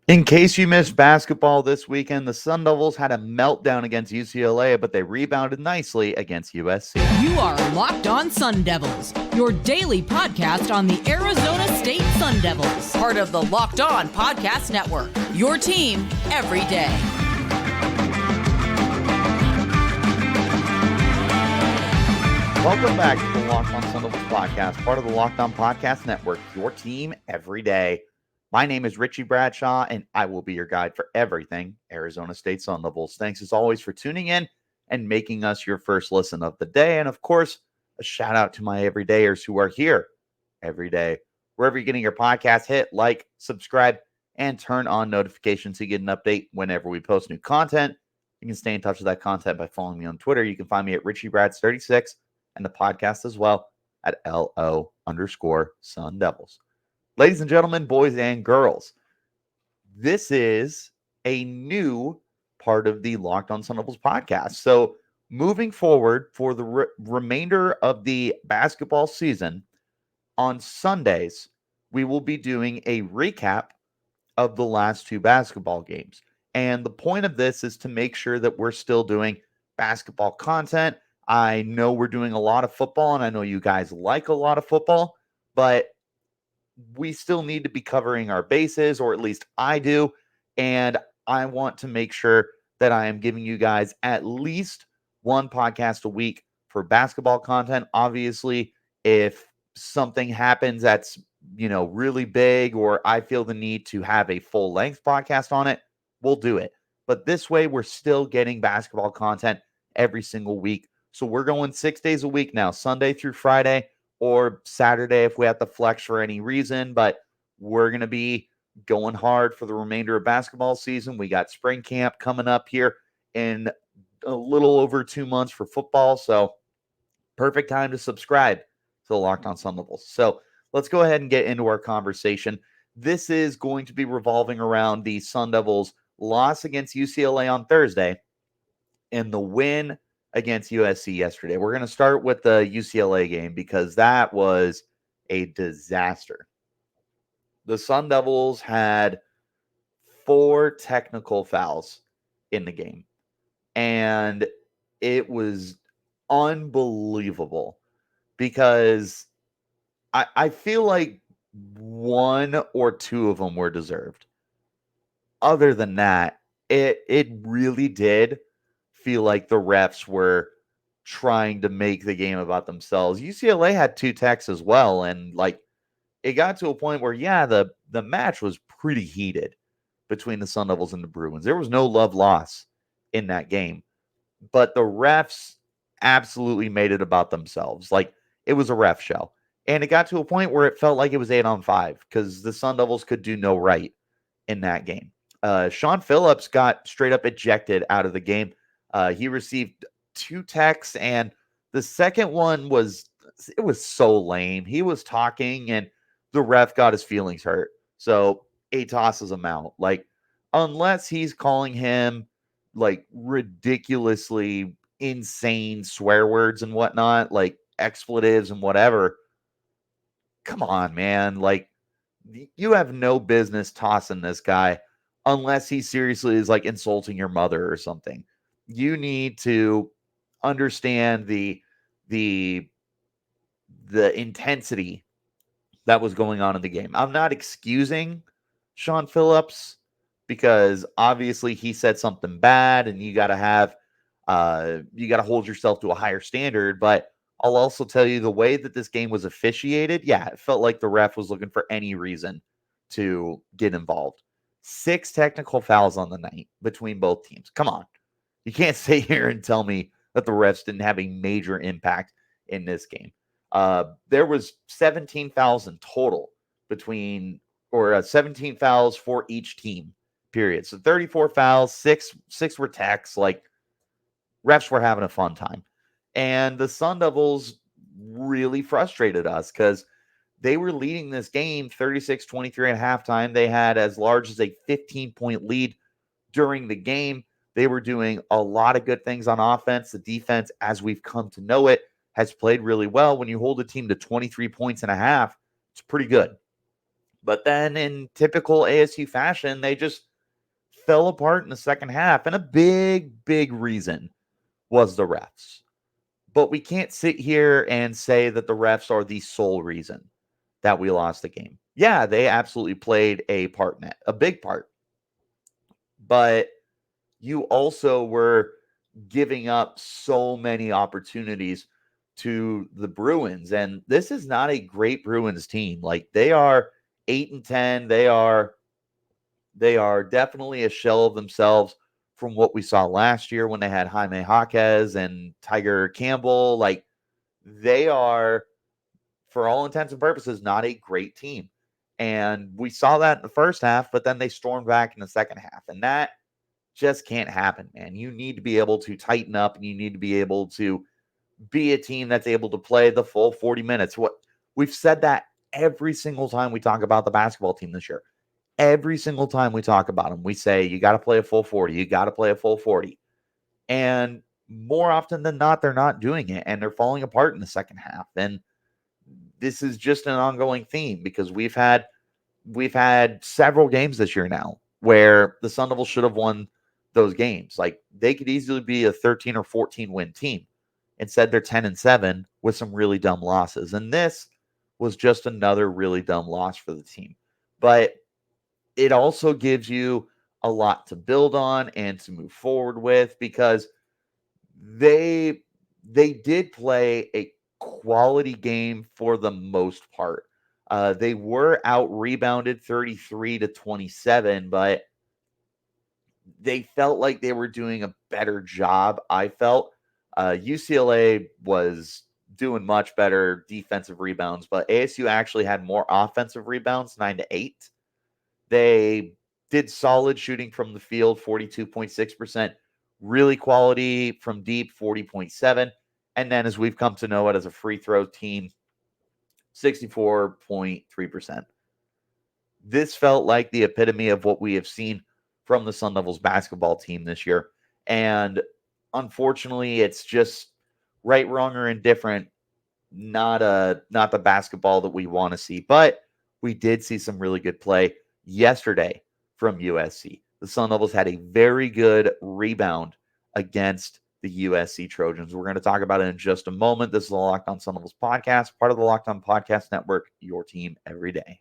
In case you missed basketball this weekend, the Sun Devils had a meltdown against UCLA, but they rebounded nicely against USC. You are Locked On Sun Devils, your daily podcast on the Arizona State Sun Devils, part of the Locked On Podcast Network, your team every day. Welcome back to the Locked On Sun Devils podcast, part of the Locked On Podcast Network, your team every day. My name is Richie Bradshaw, and I will be your guide for everything Arizona State Sun Devils. Thanks as always for tuning in and making us your first listen of the day. And of course, a shout out to my everydayers who are here every day. Wherever you're getting your podcast, hit like, subscribe, and turn on notifications to get an update whenever we post new content. You can stay in touch with that content by following me on Twitter. You can find me at RichieBrads36 and the podcast as well at LO_Sun Devils. Ladies and gentlemen, boys and girls, this is a new part of the Locked On Sun Devils podcast. So moving forward for the remainder of the basketball season, on Sundays, we will be doing a recap of the last two basketball games. And the point of this is to make sure that we're still doing basketball content. I know we're doing a lot of football, and I know you guys like a lot of football, but we still need to be covering our bases, or at least I do. And I want to make sure that I am giving you guys at least one podcast a week for basketball content. Obviously, if something happens that's, really big, or I feel the need to have a full length podcast on it, we'll do it. But this way, we're still getting basketball content every single week. So we're going 6 days a week now, Sunday through Friday, or Saturday if we have to flex for any reason, but we're going to be going hard for the remainder of basketball season. We got spring camp coming up here in a little over 2 months for football, so perfect time to subscribe to the Locked On Sun Devils. So let's go ahead and get into our conversation. This is going to be revolving around the Sun Devils' loss against UCLA on Thursday and the win against USC yesterday. We're going to start with the UCLA game because that was a disaster. The Sun Devils had 4 technical fouls in the game, and it was unbelievable because I feel like 1 or 2 of them were deserved. Other than that, it really did feel like the refs were trying to make the game about themselves. UCLA had 2 techs as well, and it got to a point where the match was pretty heated between the Sun Devils and the Bruins. There was no love lost in that game, but the refs absolutely made it about themselves. It was a ref show, and it got to a point where it felt like it was 8-on-5 because the Sun Devils could do no right in that game. Shawn Phillips got straight up ejected out of the game. He received 2 techs, and the second one was so lame. He was talking, and the ref got his feelings hurt, so he tosses him out. Unless he's calling him ridiculously insane swear words and whatnot, like expletives and whatever. Come on, man. You have no business tossing this guy unless he seriously is insulting your mother or something. You need to understand the intensity that was going on in the game. I'm not excusing Shawn Phillips because obviously he said something bad and you got to hold yourself to a higher standard, but I'll also tell you the way that this game was officiated, it felt like the ref was looking for any reason to get involved. 6 technical fouls on the night between both teams. Come on. You can't sit here and tell me that the refs didn't have a major impact in this game. There was 17 fouls in total 17 fouls for each team, period. So 34 fouls, six were techs. Refs were having a fun time. And the Sun Devils really frustrated us because they were leading this game 36-23 at halftime. They had as large as a 15-point lead during the game. They were doing a lot of good things on offense. The defense, as we've come to know it, has played really well. When you hold a team to 23 points and a half, it's pretty good. But then in typical ASU fashion, they just fell apart in the second half. And a big reason was the refs. But we can't sit here and say that the refs are the sole reason that we lost the game. Yeah, they absolutely played a part in it, a big part. But you also were giving up so many opportunities to the Bruins. And this is not a great Bruins team. Like, they are 8-10. They are definitely a shell of themselves from what we saw last year when they had Jaime Jaquez and Tiger Campbell. Like, they are, for all intents and purposes, not a great team. And we saw that in the first half, but then they stormed back in the second half. And that just can't happen, man. You need to be able to tighten up, and you need to be able to be a team that's able to play the full 40 minutes. What we've said that every single time we talk about the basketball team this year. Every single time we talk about them, we say you got to play a full 40. You got to play a full 40. And more often than not, they're not doing it, and they're falling apart in the second half. And this is just an ongoing theme because we've had several games this year now where the Sun Devils should have won those games. Like, they could easily be a 13 or 14 win team. Instead, they're 10-7 with some really dumb losses. And this was just another really dumb loss for the team. But it also gives you a lot to build on and to move forward with because they did play a quality game for the most part. They were out rebounded 33-27, but they felt like they were doing a better job. I felt UCLA was doing much better defensive rebounds, but ASU actually had more offensive rebounds, 9-8. They did solid shooting from the field, 42.6%. Really quality from deep, 40.7%. And then, as we've come to know it as a free throw team, 64.3%. This felt like the epitome of what we have seen from the Sun Devils basketball team this year. And unfortunately, it's just right, wrong, or indifferent. Not the basketball that we want to see. But we did see some really good play yesterday from USC. The Sun Devils had a very good rebound against the USC Trojans. We're going to talk about it in just a moment. This is the Locked On Sun Devils podcast, part of the Locked On Podcast Network, your team every day.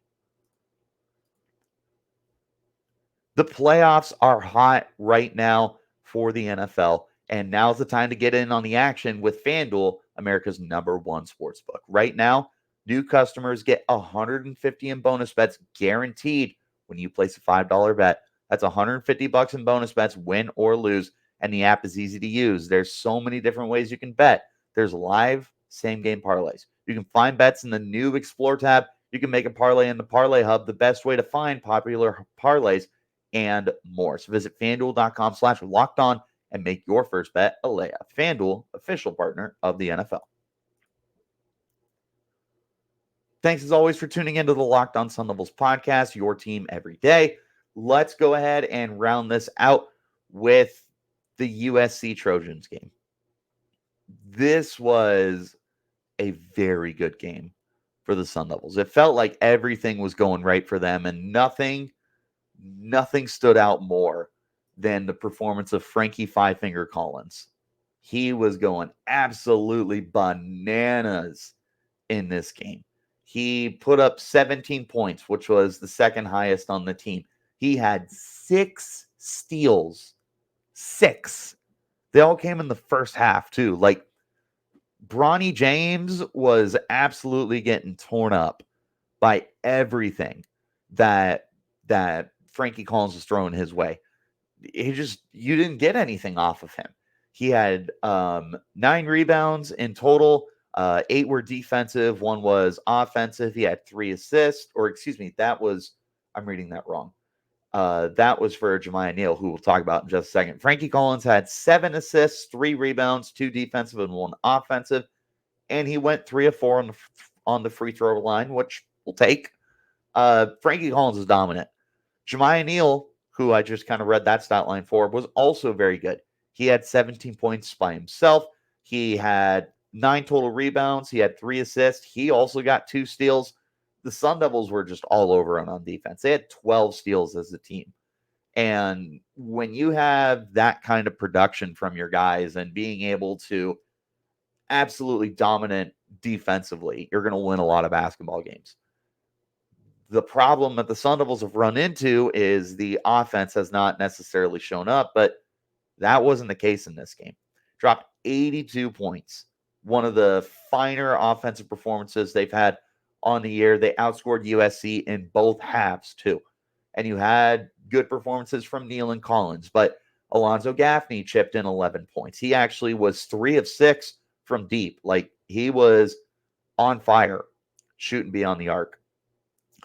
The playoffs are hot right now for the NFL, and now's the time to get in on the action with FanDuel, America's #1 sportsbook. Right now, new customers get $150 in bonus bets guaranteed when you place a $5 bet. That's $150 in bonus bets, win or lose, and the app is easy to use. There's so many different ways you can bet. There's live same-game parlays. You can find bets in the new Explore tab. You can make a parlay in the Parlay Hub, the best way to find popular parlays, and more. So visit FanDuel.com/lockedon and make your first bet a layup. FanDuel, official partner of the NFL. Thanks as always for tuning into the Locked On Sun Devils podcast, your team every day. Let's go ahead and round this out with the USC Trojans game. This was a very good game for the Sun Devils. It felt like everything was going right for them, and nothing stood out more than the performance of Frankie Five Finger Collins. He was going absolutely bananas in this game. He put up 17 points, which was the second highest on the team. He had 6 steals. 6. They all came in the first half, too. Like, Bronny James was absolutely getting torn up by everything that Frankie Collins was throwing his way. You didn't get anything off of him. He had 9 rebounds in total. 8 were defensive. 1 was offensive. He had 3 assists, I'm reading that wrong. That was for Jemiah Neal, who we'll talk about in just a second. Frankie Collins had 7 assists, 3 rebounds, 2 defensive and 1 offensive. And he went 3 of 4 on the free throw line, which we'll take. Frankie Collins is dominant. Jemiah Neal, who I just kind of read that stat line for, was also very good. He had 17 points by himself. He had 9 total rebounds. He had 3 assists. He also got 2 steals. the Sun Devils were just all over on defense. They had 12 steals as a team. And when you have that kind of production from your guys and being able to absolutely dominant defensively, you're going to win a lot of basketball games. The problem that the Sun Devils have run into is the offense has not necessarily shown up, but that wasn't the case in this game. Dropped 82 points. One of the finer offensive performances they've had on the year. They outscored USC in both halves, too. And you had good performances from Neal and Collins, but Alonzo Gaffney chipped in 11 points. He actually was 3 of 6 from deep. Like, he was on fire shooting beyond the arc.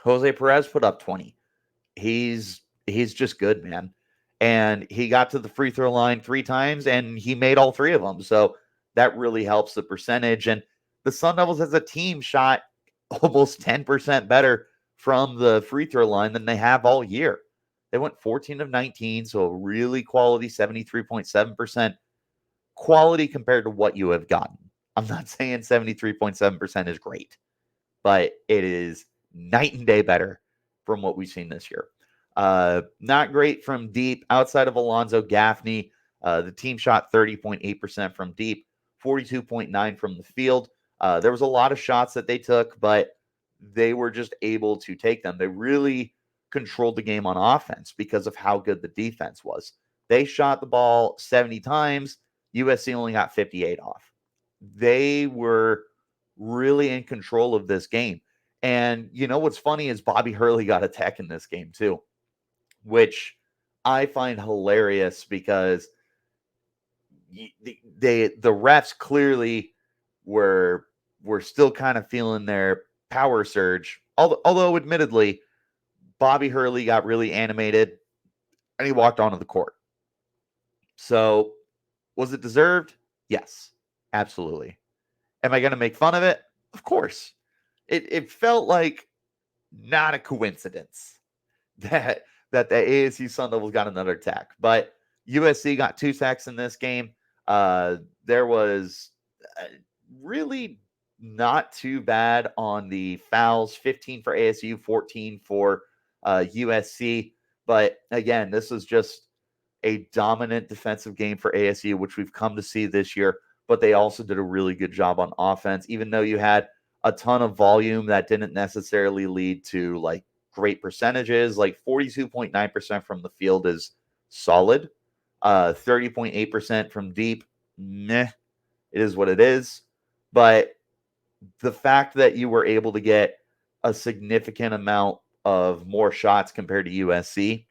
Jose Perez put up 20. He's just good, man. And he got to the free throw line 3 times, and he made all 3 of them. So that really helps the percentage. And the Sun Devils as a team shot almost 10% better from the free throw line than they have all year. They went 14 of 19, so a really quality 73.7% quality compared to what you have gotten. I'm not saying 73.7% is great, but it is night and day better from what we've seen this year. Not great from deep outside of Alonzo Gaffney. The team shot 30.8% from deep, 42.9% from the field. There was a lot of shots that they took, but they were just able to take them. They really controlled the game on offense because of how good the defense was. They shot the ball 70 times. USC only got 58 off. They were really in control of this game. And you know what's funny is Bobby Hurley got a tech in this game too, which I find hilarious because the refs clearly were still kind of feeling their power surge. Although admittedly, Bobby Hurley got really animated and he walked onto the court. So was it deserved? Yes, absolutely. Am I going to make fun of it? Of course. It felt like not a coincidence that the ASU Sun Devils got another tech, but USC got 2 sacks in this game. There was really not too bad on the fouls, 15 for ASU, 14 for USC. But again, this is just a dominant defensive game for ASU, which we've come to see this year. But they also did a really good job on offense, even though you had a ton of volume that didn't necessarily lead to like great percentages. Like 42.9% from the field is solid. 30.8% from deep, meh, it is what it is. But the fact that you were able to get a significant amount of more shots compared to USC,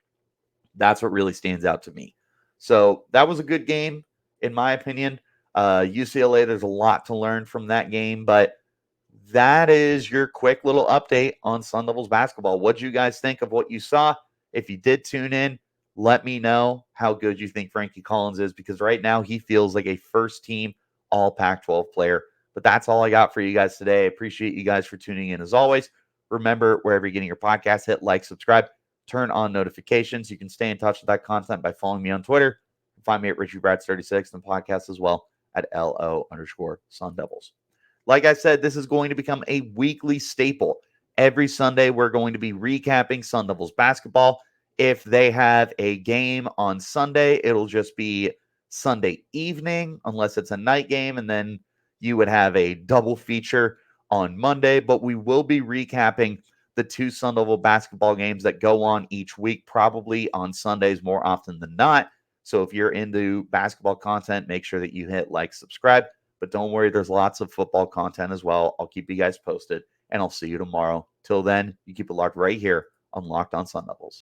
that's what really stands out to me. So that was a good game, in my opinion. UCLA, there's a lot to learn from that game, but that is your quick little update on Sun Devils basketball. What do you guys think of what you saw? If you did tune in, let me know how good you think Frankie Collins is, because right now he feels like a first-team all Pac-12 player. But that's all I got for you guys today. I appreciate you guys for tuning in as always. Remember, wherever you're getting your podcast, hit like, subscribe, turn on notifications. You can stay in touch with that content by following me on Twitter. Find me at Richie Bradshaw36 and the podcast as well at LO_Sun Devils. Like I said, this is going to become a weekly staple. Every Sunday, we're going to be recapping Sun Devils basketball. If they have a game on Sunday, it'll just be Sunday evening, unless it's a night game, and then you would have a double feature on Monday. But we will be recapping the 2 Sun Devil basketball games that go on each week, probably on Sundays more often than not. So if you're into basketball content, make sure that you hit like, subscribe. But don't worry, there's lots of football content as well. I'll keep you guys posted, and I'll see you tomorrow. Till then, you keep it locked right here on Locked On Sun Devils.